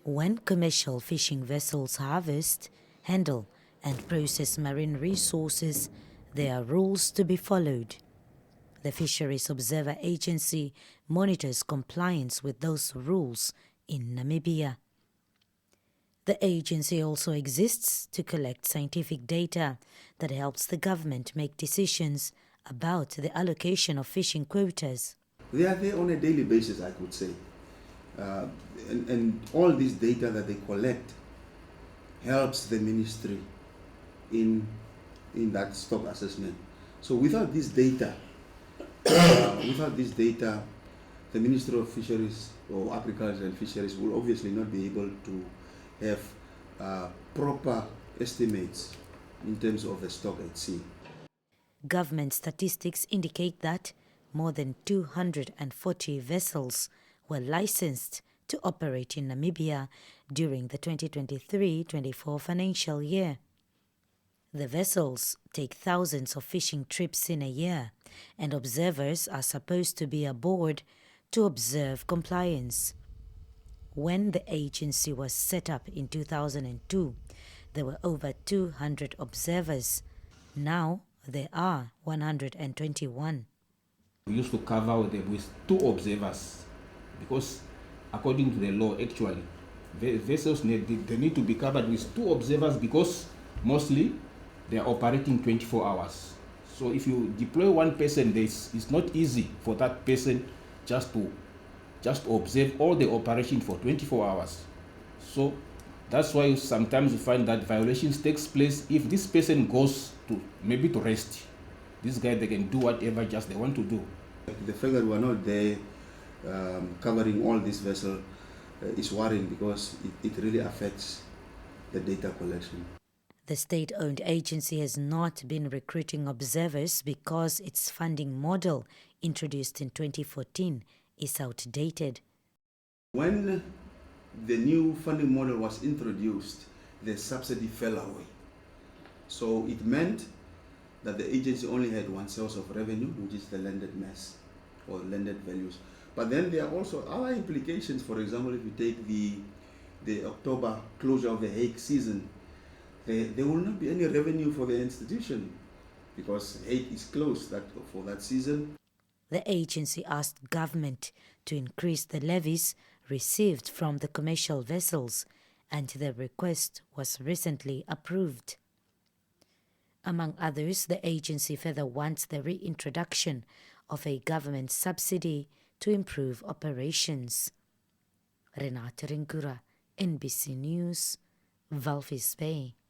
When commercial fishing vessels harvest, handle, and process marine resources, there are rules to be followed. The Fisheries Observer Agency monitors compliance with those rules in Namibia. The agency also exists to collect scientific data that helps the government make decisions about the allocation of fishing quotas. They are there on a daily basis, I could say. Uh, and all this data that they collect helps the ministry in that stock assessment. So without this data, the Ministry of Fisheries or Agriculture and Fisheries will obviously not be able to have proper estimates in terms of the stock at sea. Government statistics indicate that more than 240 vessels were licensed to operate in Namibia during the 2023-24 financial year. The vessels take thousands of fishing trips in a year, and observers are supposed to be aboard to observe compliance. When the agency was set up in 2002, there were over 200 observers. Now there are 121. We used to cover with 2 observers because according to the law, actually, vessels they need to be covered with 2 observers because mostly they are operating 24 hours. So if you deploy one person, it's not easy for that person just to observe all the operation for 24 hours. So that's why sometimes you find that violations takes place if this person goes to maybe to rest. This guy, they can do whatever just they want to do. The fact that we are not there covering all this vessel is worrying because it really affects the data collection. The state-owned agency has not been recruiting observers because its funding model, introduced in 2014, is outdated. When the new funding model was introduced, the subsidy fell away. So it meant that the agency only had one source of revenue, which is the landed mass or landed values. But then there are also other implications. For example, if you take the October closure of the Hague season, there will not be any revenue for the institution because Hague is closed for that season. The agency asked government to increase the levies received from the commercial vessels, and the request was recently approved. Among others, the agency further wants the reintroduction of a government subsidy to improve operations. Renata Rinkura, NBC News, Walvis Bay.